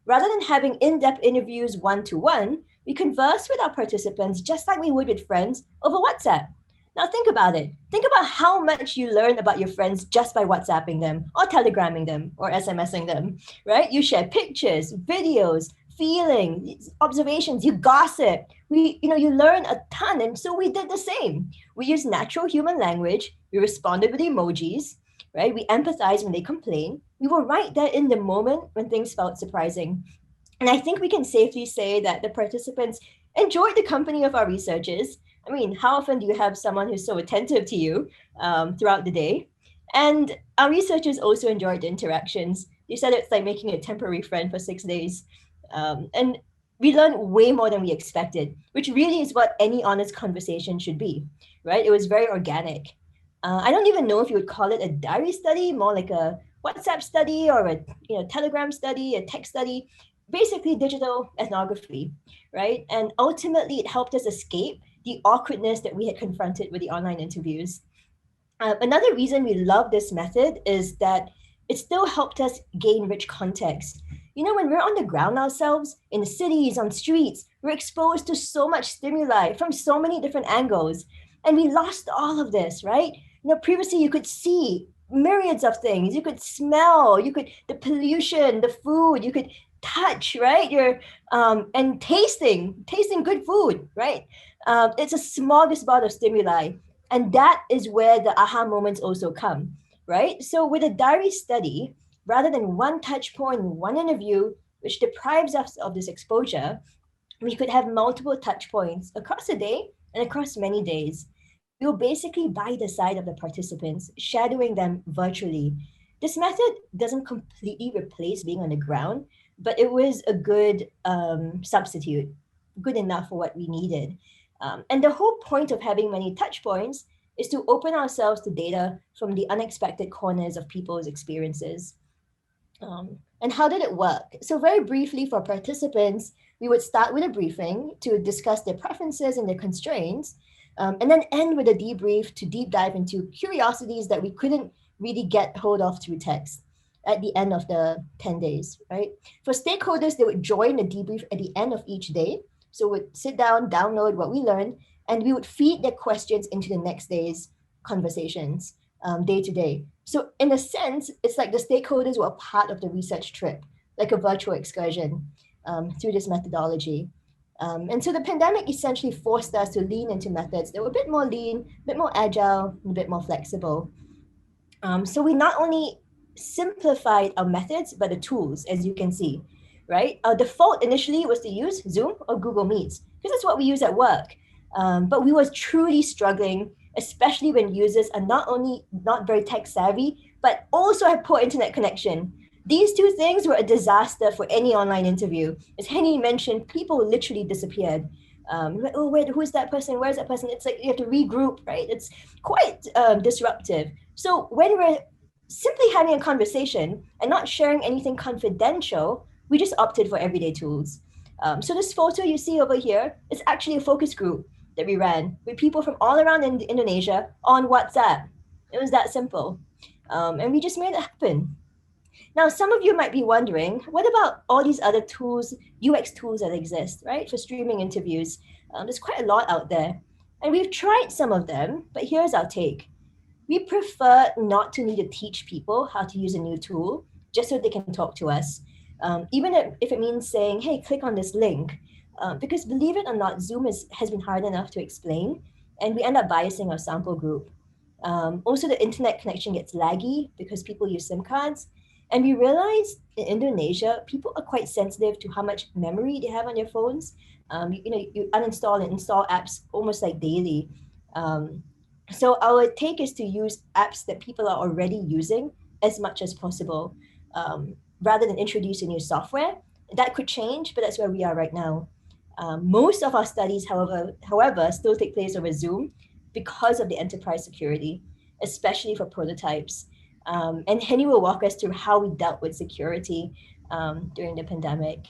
Rather than having in-depth interviews one-to-one, we converse with our participants just like we would with friends over WhatsApp. Now think about it. Think about how much you learn about your friends just by WhatsApping them or telegramming them or SMSing them, right? You share pictures, videos, feelings, observations, you gossip. You learn a ton. And so we did the same. We used natural human language. We responded with emojis, right? We empathized when they complained. We were right there in the moment when things felt surprising. And I think we can safely say that the participants enjoyed the company of our researchers. I mean, how often do you have someone who's so attentive to you throughout the day? And our researchers also enjoyed the interactions. They said it's like making a temporary friend for 6 days. And we learned way more than we expected, which really is what any honest conversation should be, right? It was very organic. I don't even know if you would call it a diary study, more like a WhatsApp study or a Telegram study, a text study, basically digital ethnography, right? And ultimately, it helped us escape the awkwardness that we had confronted with the online interviews. Another reason we love this method is that it still helped us gain rich context. When we're on the ground ourselves, in the cities, on streets, we're exposed to so much stimuli from so many different angles. And we lost all of this, right? Previously you could see myriads of things. You could smell, the pollution, the food, you could touch, right? And tasting good food, right? It's a smorgasbord of stimuli. And that is where the aha moments also come, right? So with a diary study, rather than one touch point, one interview, which deprives us of this exposure, we could have multiple touch points across a day and across many days. We will basically by the side of the participants, shadowing them virtually. This method doesn't completely replace being on the ground, but it was a good substitute, good enough for what we needed. And the whole point of having many touch points is to open ourselves to data from the unexpected corners of people's experiences. And how did it work? So very briefly for participants, we would start with a briefing to discuss their preferences and their constraints, and then end with a debrief to deep dive into curiosities that we couldn't really get hold of through text at the end of the 10 days, right? For stakeholders, they would join the debrief at the end of each day. So we'd sit down, download what we learned, and we would feed their questions into the next day's conversations, day to day. So in a sense, it's like the stakeholders were a part of the research trip, like a virtual excursion through this methodology. And so the pandemic essentially forced us to lean into methods that were a bit more lean, a bit more agile, and a bit more flexible. So we not only simplified our methods, but the tools, as you can see, right? Our default initially was to use Zoom or Google Meets, because that's what we use at work. But we was truly struggling, especially when users are not only not very tech savvy, but also have poor internet connection. These two things were a disaster for any online interview. As Henny mentioned, people literally disappeared. Who's that person? Where's that person? It's like you have to regroup, right? It's quite disruptive. So when we're simply having a conversation and not sharing anything confidential, we just opted for everyday tools. So this photo you see over here is actually a focus group that we ran with people from all around Indonesia on WhatsApp. It was that simple. And we just made it happen. Now, some of you might be wondering, what about all these other tools, UX tools that exist, right, for streaming interviews? There's quite a lot out there. And we've tried some of them, but here's our take. We prefer not to need to teach people how to use a new tool just so they can talk to us. Even if it means saying, hey, click on this link. Because believe it or not, Zoom has been hard enough to explain, and we end up biasing our sample group. Also, the internet connection gets laggy because people use SIM cards. And we realized in Indonesia, people are quite sensitive to how much memory they have on their phones. You uninstall and install apps almost like daily. So our take is to use apps that people are already using as much as possible, rather than introduce a new software. That could change, but that's where we are right now. Most of our studies, however, still take place over Zoom because of the enterprise security, especially for prototypes. And Henny will walk us through how we dealt with security during the pandemic.